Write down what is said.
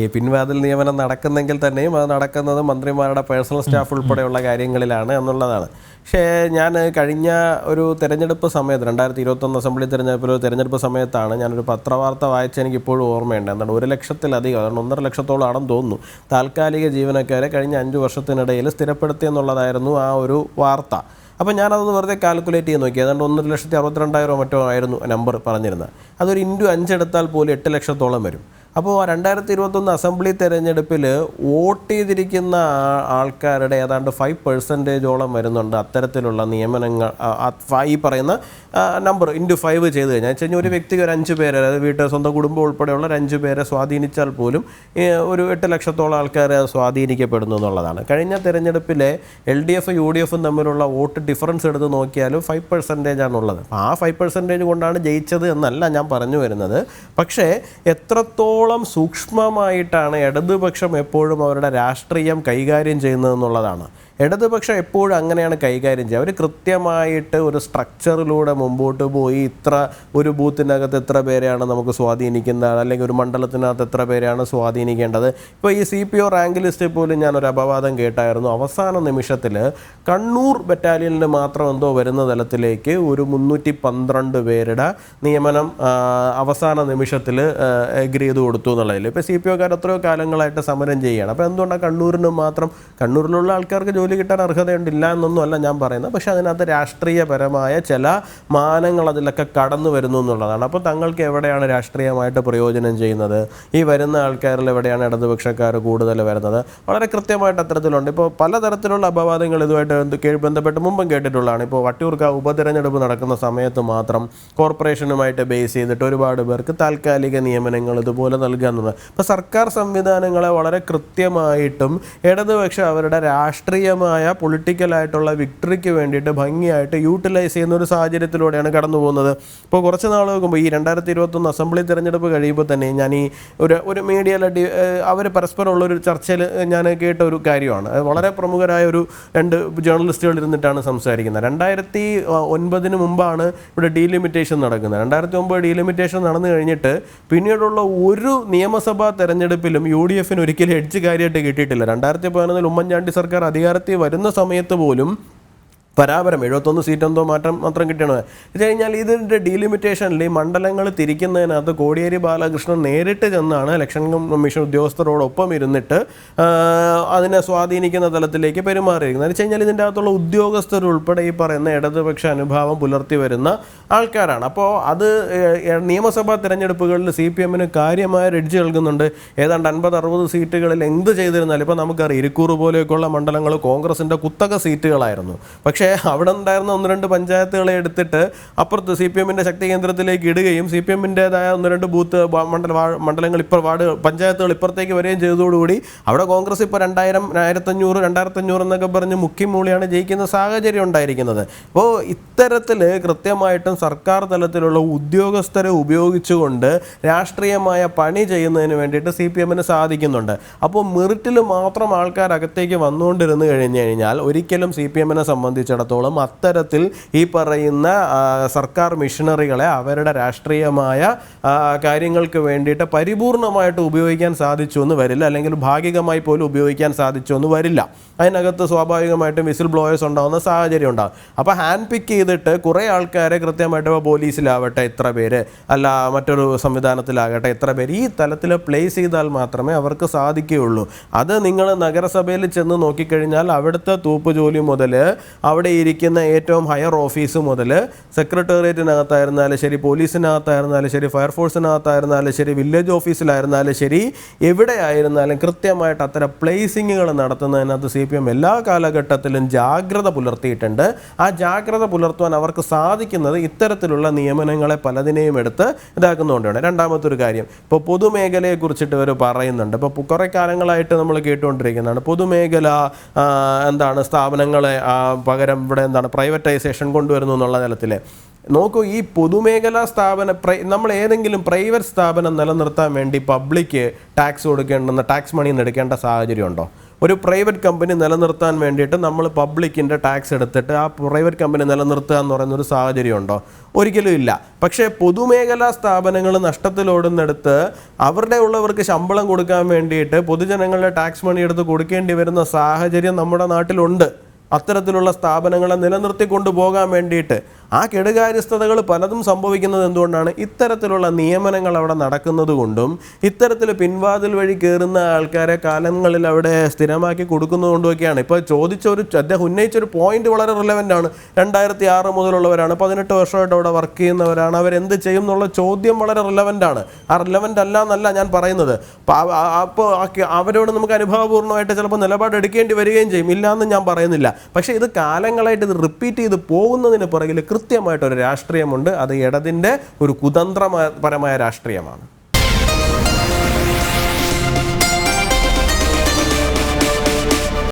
ഈ പിൻവാതിൽ നിയമനം നടക്കുന്നെങ്കിൽ തന്നെയും അത് നടക്കുന്നത് മന്ത്രിമാരുടെ പേഴ്സണൽ സ്റ്റാഫ് ഉൾപ്പെടെയുള്ള കാര്യങ്ങളിലാണ് എന്നുള്ളതാണ്. പക്ഷേ ഞാൻ കഴിഞ്ഞ ഒരു തെരഞ്ഞെടുപ്പ് സമയത്ത് 2021 അസംബ്ലി തെരഞ്ഞെടുപ്പ് സമയത്താണ് ഞാനൊരു പത്രവാർത്ത വായിച്ച് എനിക്കിപ്പോഴും ഓർമ്മയുണ്ട്. എന്താണ് 1 ലക്ഷത്തിലധികം, കാരണം 1.5 ലക്ഷത്തോളം ആണെന്ന് തോന്നുന്നു, താൽക്കാലിക ജീവനക്കാരെ കഴിഞ്ഞ 5 വർഷത്തിനിടയിൽ സ്ഥിരപ്പെടുത്തിയെന്നുള്ളതായിരുന്നു ആ ഒരു വാർത്ത. അപ്പോൾ ഞാനതൊന്ന് വെറുതെ കാൽക്കുലേറ്റ് ചെയ്ത് നോക്കി. ഏതാണ്ട് 1,62,000 മറ്റോ ആയിരുന്നു നമ്പർ പറഞ്ഞിരുന്നത്. അതൊരു × 5 എടുത്താൽ പോലും 8 ലക്ഷത്തോളം വരും. അപ്പോൾ 2021 അസംബ്ലി തെരഞ്ഞെടുപ്പിൽ വോട്ട് ചെയ്തിരിക്കുന്ന ആൾക്കാരുടെ ഏതാണ്ട് 5% വരുന്നുണ്ട് അത്തരത്തിലുള്ള നിയമനങ്ങൾ. ഈ പറയുന്ന നമ്പർ × 5 ചെയ്ത് കഴിഞ്ഞാൽ ഒരു വ്യക്തിക്ക് ഒരു 5 പേരെ, അതായത് വീട്ടിൽ സ്വന്തം കുടുംബം ഉൾപ്പെടെയുള്ള 5 പേരെ സ്വാധീനിച്ചാൽ പോലും ഒരു 8 ലക്ഷത്തോളം ആൾക്കാർ സ്വാധീനിക്കപ്പെടുന്നു എന്നുള്ളതാണ്. കഴിഞ്ഞ തെരഞ്ഞെടുപ്പിലെ LDF UDF തമ്മിലുള്ള വോട്ട് ഡിഫറൻസ് എടുത്ത് നോക്കിയാലും 5% ആണുള്ളത്. ആ 5% കൊണ്ടാണ് ജയിച്ചത് എന്നല്ല ഞാൻ പറഞ്ഞു വരുന്നത്. പക്ഷേ എത്രത്തോളം സൂക്ഷ്മമായിട്ടാണ് ഇടതുപക്ഷം എപ്പോഴും അവരുടെ രാഷ്ട്രീയം കൈകാര്യം ചെയ്യുന്നതെന്നുള്ളതാണ്. ഇടതുപക്ഷം എപ്പോഴും അങ്ങനെയാണ് കൈകാര്യം ചെയ്യുക. അവർ കൃത്യമായിട്ട് ഒരു സ്ട്രക്ചറിലൂടെ മുമ്പോട്ട് പോയി ഒരു ബൂത്തിനകത്ത് എത്ര പേരെയാണ് നമുക്ക് സ്വാധീനിക്കുന്നത്, അല്ലെങ്കിൽ ഒരു മണ്ഡലത്തിനകത്ത് എത്ര പേരെയാണ് സ്വാധീനിക്കേണ്ടത്. ഇപ്പോൾ ഈ CPO റാങ്ക് ലിസ്റ്റ് പോലും ഞാനൊരു അപവാദം കേട്ടായിരുന്നു. അവസാന നിമിഷത്തിൽ കണ്ണൂർ ബറ്റാലിയനിൽ മാത്രം എന്തോ വരുന്ന തലത്തിലേക്ക് ഒരു 312 പേരുടെ നിയമനം അവസാന നിമിഷത്തിൽ എഗ്രി ചെയ്ത് കൊടുത്തു എന്നുള്ളതിൽ. ഇപ്പോൾ CPOക്കാർ എത്രയോ കാലങ്ങളായിട്ട് സമരം ചെയ്യുകയാണ്. അപ്പോൾ എന്തുകൊണ്ടാണ് കണ്ണൂരിന് മാത്രം, കണ്ണൂരിലുള്ള ആൾക്കാർക്ക് ജോലി കിട്ടാൻ അർഹതയുണ്ടില്ല എന്നൊന്നുമല്ല ഞാൻ പറയുന്നത്. പക്ഷേ അതിനകത്ത് രാഷ്ട്രീയപരമായ ചില മാനങ്ങൾ അതിലൊക്കെ കടന്നു വരുന്നു എന്നുള്ളതാണ്. അപ്പോൾ തങ്ങൾക്ക് എവിടെയാണ് രാഷ്ട്രീയമായിട്ട് പ്രയോജനം ചെയ്യുന്നത്, ഈ വരുന്ന ആൾക്കാരിൽ എവിടെയാണ് ഇടതുപക്ഷക്കാർ കൂടുതൽ വരുന്നത്, വളരെ കൃത്യമായിട്ട് അത്തരത്തിലുണ്ട്. ഇപ്പോൾ പലതരത്തിലുള്ള അപവാദങ്ങൾ ഇതുമായിട്ട് ബന്ധപ്പെട്ട് മുമ്പും കേട്ടിട്ടുള്ളതാണ്. ഇപ്പോൾ വട്ടിയൂർക്കാവ് ഉപതെരഞ്ഞെടുപ്പ് നടക്കുന്ന സമയത്ത് മാത്രം കോർപ്പറേഷനുമായിട്ട് ബേസ് ചെയ്തിട്ട് ഒരുപാട് പേർക്ക് താൽക്കാലിക നിയമനങ്ങൾ ഇതുപോലെ നൽകുക എന്നുള്ളത്. ഇപ്പോൾ സർക്കാർ സംവിധാനങ്ങളെ വളരെ കൃത്യമായിട്ടും ഇടതുപക്ഷം അവരുടെ രാഷ്ട്രീയമായ പൊളിറ്റിക്കലായിട്ടുള്ള വിക്ടറിക്ക് വേണ്ടിയിട്ട് ഭംഗിയായിട്ട് യൂട്ടിലൈസ് ചെയ്യുന്ന ഒരു സാഹചര്യത്തിലൂടെയാണ് കടന്നു പോകുന്നത്. ഇപ്പോൾ കുറച്ച് നാൾ നോക്കുമ്പോൾ ഈ 2021 അസംബ്ലി തിരഞ്ഞെടുപ്പ് കഴിയുമ്പോൾ തന്നെ ഞാൻ ഈ ഒരു മീഡിയയിലെ അവർ പരസ്പരമുള്ളൊരു ചർച്ചയിൽ ഞാൻ കേട്ട ഒരു കാര്യമാണ്. വളരെ പ്രമുഖരായ ഒരു 2 ജേർണലിസ്റ്റുകൾ ഇരുന്നിട്ടാണ് സംസാരിക്കുന്നത്. 2009 മുമ്പാണ് ഇവിടെ ഡീലിമിറ്റേഷൻ നടക്കുന്നത്. 2009 ഡീലിമിറ്റേഷൻ നടന്നു കഴിഞ്ഞിട്ട് പിന്നീടുള്ള ഒരു നിയമസഭാ തെരഞ്ഞെടുപ്പിലും UDFന് ഒരിക്കലും എഡ്ജ് കാര്യമായിട്ട് കിട്ടിയിട്ടില്ല. 2011 ഉമ്മൻചാണ്ടി സർക്കാർ അധികാരത്തിൽ വരുന്ന സമയത്ത് പോലും പരാപരം 71 സീറ്റ് എന്തോ മാത്രം കിട്ടണത്. ഇത് കഴിഞ്ഞാൽ ഇതിൻ്റെ ഡീലിമിറ്റേഷനിൽ ഈ മണ്ഡലങ്ങൾ തിരിക്കുന്നതിനകത്ത് കോടിയേരി ബാലകൃഷ്ണൻ നേരിട്ട് ചെന്നാണ് ഇലക്ഷൻ കമ്മീഷൻ ഉദ്യോഗസ്ഥരോടൊപ്പം ഇരുന്നിട്ട് അതിനെ സ്വാധീനിക്കുന്ന തലത്തിലേക്ക് പെരുമാറിയിരിക്കുന്നത്. എന്ന് വെച്ച് കഴിഞ്ഞാൽ ഇതിൻ്റെ അകത്തുള്ള ഉദ്യോഗസ്ഥരുൾപ്പെടെ ഈ പറയുന്ന ഇടതുപക്ഷ അനുഭാവം പുലർത്തി വരുന്ന ആൾക്കാരാണ്. അപ്പോൾ അത് നിയമസഭാ തിരഞ്ഞെടുപ്പുകളിൽ CPMന് കാര്യമായ എഡ്ജ് നൽകുന്നുണ്ട്. ഏതാണ്ട് 50-60 സീറ്റുകളിൽ എന്ത് ചെയ്തിരുന്നാലും ഇപ്പോൾ നമുക്കറിയാം ഇരിക്കൂർ പോലെയൊക്കെയുള്ള മണ്ഡലങ്ങൾ കോൺഗ്രസിൻ്റെ കുത്തക സീറ്റുകളായിരുന്നു. പക്ഷേ അവിടെ ഉണ്ടായിരുന്ന 1-2 പഞ്ചായത്തുകളെ എടുത്തിട്ട് അപ്പുറത്ത് CPMൻ്റെ ശക്തി കേന്ദ്രത്തിലേക്ക് ഇടുകയും CPMൻ്റേതായ 1-2 ബൂത്ത് മണ്ഡലങ്ങൾ പഞ്ചായത്തുകൾ ഇപ്പുറത്തേക്ക് വരികയും ചെയ്തതോടുകൂടി അവിടെ കോൺഗ്രസ് ഇപ്പോൾ 2000, 1500 എന്നൊക്കെ പറഞ്ഞ് മുക്കിമൂളിയാണ് ജയിക്കുന്ന സാഹചര്യം ഉണ്ടായിരിക്കുന്നത്. അപ്പോൾ ഇത്തരത്തിൽ കൃത്യമായിട്ടും സർക്കാർ തലത്തിലുള്ള ഉദ്യോഗസ്ഥരെ ഉപയോഗിച്ചുകൊണ്ട് രാഷ്ട്രീയമായ പണി ചെയ്യുന്നതിന് വേണ്ടിയിട്ട് CPMന് സാധിക്കുന്നുണ്ട്. അപ്പോൾ മെറിറ്റിൽ മാത്രം ആൾക്കാർ അകത്തേക്ക് വന്നുകൊണ്ടിരുന്നു കഴിഞ്ഞു കഴിഞ്ഞാൽ ഒരിക്കലും CPMനെ സംബന്ധിച്ചിടത്തോളം അത്തരത്തിൽ ഈ പറയുന്ന സർക്കാർ മിഷനറികളെ അവരുടെ രാഷ്ട്രീയമായ കാര്യങ്ങൾക്ക് വേണ്ടിയിട്ട് പരിപൂർണമായിട്ട് ഉപയോഗിക്കാൻ സാധിച്ചു എന്ന് വരില്ല, അല്ലെങ്കിൽ ഭാഗികമായി പോലും ഉപയോഗിക്കാൻ സാധിച്ചു എന്ന് വരില്ല. അതിനകത്ത് സ്വാഭാവികമായിട്ടും വിസിൽ ബ്ലോയേഴ്സ് ഉണ്ടാകുന്ന സാഹചര്യം ഉണ്ടാകും. അപ്പോൾ ഹാൻഡ് പിക്ക് ചെയ്തിട്ട് കുറേ ആൾക്കാരെ കൃത്യമായിട്ട് ഇപ്പോൾ പോലീസിലാവട്ടെ ഇത്ര പേര്, അല്ല മറ്റൊരു സംവിധാനത്തിലാകട്ടെ ഇത്ര പേര്, ഈ തലത്തിൽ പ്ലേസ് ചെയ്താൽ മാത്രമേ അവർക്ക് സാധിക്കുകയുള്ളൂ. അത് നിങ്ങൾ നഗരസഭയിൽ ചെന്ന് നോക്കിക്കഴിഞ്ഞാൽ അവിടുത്തെ തൂപ്പ് ജോലി മുതൽ അവിടെ ഇരിക്കുന്ന ഏറ്റവും ഹയർ ഓഫീസ് മുതൽ സെക്രട്ടേറിയറ്റിനകത്തായിരുന്നാലും ശരി, പോലീസിനകത്തായിരുന്നാലും ശരി, ഫയർഫോഴ്സിനകത്തായിരുന്നാലും ശരി, വില്ലേജ് ഓഫീസിലായിരുന്നാലും ശരി, എവിടെയായിരുന്നാലും കൃത്യമായിട്ട് അത്തരം പ്ലേസിങ്ങുകൾ നടത്തുന്നതിനകത്ത് CPM എല്ലാ കാലഘട്ടത്തിലും ജാഗ്രത പുലർത്തിയിട്ടുണ്ട്. ആ ജാഗ്രത പുലർത്തുവാൻ അവർക്ക് സാധിക്കുന്നത് ഇത്തരത്തിലുള്ള നിയമനങ്ങളെ പലതിനെയും എടുത്ത് ഇതാക്കുന്നതുകൊണ്ടാണ്. രണ്ടാമത്തെ ഒരു കാര്യം, ഇപ്പോൾ പൊതുമേഖലയെ കുറിച്ചിട്ട് ഇവർ പറയുന്നുണ്ട്. ഇപ്പോൾ കുറേ കാലങ്ങളായിട്ട് നമ്മൾ കേട്ടുകൊണ്ടിരിക്കുന്നതാണ് പൊതുമേഖല സ്ഥാപനങ്ങളെ പകരം ഇവിടെ പ്രൈവറ്റൈസേഷൻ കൊണ്ടുവരുന്നു എന്നുള്ള തലത്തിൽ. നോക്കൂ, ഈ പൊതുമേഖലാ നമ്മൾ ഏതെങ്കിലും പ്രൈവറ്റ് സ്ഥാപനം നിലനിർത്താൻ വേണ്ടി പബ്ലിക് ടാക്സ് കൊടുക്കേണ്ടെന്ന് ടാക്സ് മണി എടുക്കേണ്ട സാഹചര്യമുണ്ടോ? ഒരു പ്രൈവറ്റ് കമ്പനി നിലനിർത്താൻ വേണ്ടിയിട്ട് നമ്മൾ പബ്ലിക്കിൻ്റെ ടാക്സ് എടുത്തിട്ട് ആ പ്രൈവറ്റ് കമ്പനി നിലനിർത്തുക എന്ന് പറയുന്നൊരു സാഹചര്യം ഉണ്ടോ? ഒരിക്കലും ഇല്ല. പക്ഷേ പൊതുമേഖലാ സ്ഥാപനങ്ങൾ നഷ്ടത്തിലോടുന്നിടത്ത് അവരുടെ ഉള്ളവർക്ക് ശമ്പളം കൊടുക്കാൻ വേണ്ടിയിട്ട് പൊതുജനങ്ങളുടെ ടാക്സ് മണി എടുത്ത് കൊടുക്കേണ്ടി വരുന്ന സാഹചര്യം നമ്മുടെ നാട്ടിലുണ്ട്. അത്തരത്തിലുള്ള സ്ഥാപനങ്ങളെ നിലനിർത്തിക്കൊണ്ടു പോകാൻ വേണ്ടിയിട്ട് ആ കെടുകാര്യസ്ഥതകൾ പലതും സംഭവിക്കുന്നത് എന്തുകൊണ്ടാണ്? ഇത്തരത്തിലുള്ള നിയമനങ്ങൾ അവിടെ നടക്കുന്നത് കൊണ്ടും ഇത്തരത്തിൽ പിൻവാതിൽ വഴി കയറുന്ന ആൾക്കാരെ കാലങ്ങളിൽ അവിടെ സ്ഥിരമാക്കി കൊടുക്കുന്നത് കൊണ്ടുമൊക്കെയാണ്. ഇപ്പോൾ അദ്ദേഹം ഉന്നയിച്ചൊരു പോയിന്റ് വളരെ റിലവൻ്റ് ആണ്. 2006 മുതലുള്ളവരാണ്, 18 വർഷമായിട്ട് അവിടെ വർക്ക് ചെയ്യുന്നവരാണ്, അവരെന്ത് ചെയ്യും എന്നുള്ള ചോദ്യം വളരെ റിലവൻ്റ് ആണ്. ആ റിലവൻ്റ് അല്ല എന്നല്ല ഞാൻ പറയുന്നത്. അപ്പോൾ അവരോട് നമുക്ക് അനുഭവപൂർണ്ണമായിട്ട് ചിലപ്പോൾ നിലപാടെടുക്കേണ്ടി വരികയും ചെയ്യും, ഇല്ലയെന്ന് ഞാൻ പറയുന്നില്ല. പക്ഷേ ഇത് കാലങ്ങളായിട്ട് ഇത് റിപ്പീറ്റ് ചെയ്ത് പോകുന്നതിന് പുറകിൽ കൃത്യമായിട്ടൊരു രാഷ്ട്രീയമുണ്ട്. അത് ഇടതിൻ്റെ ഒരു കുതന്ത്രപരമായ രാഷ്ട്രീയമാണ്.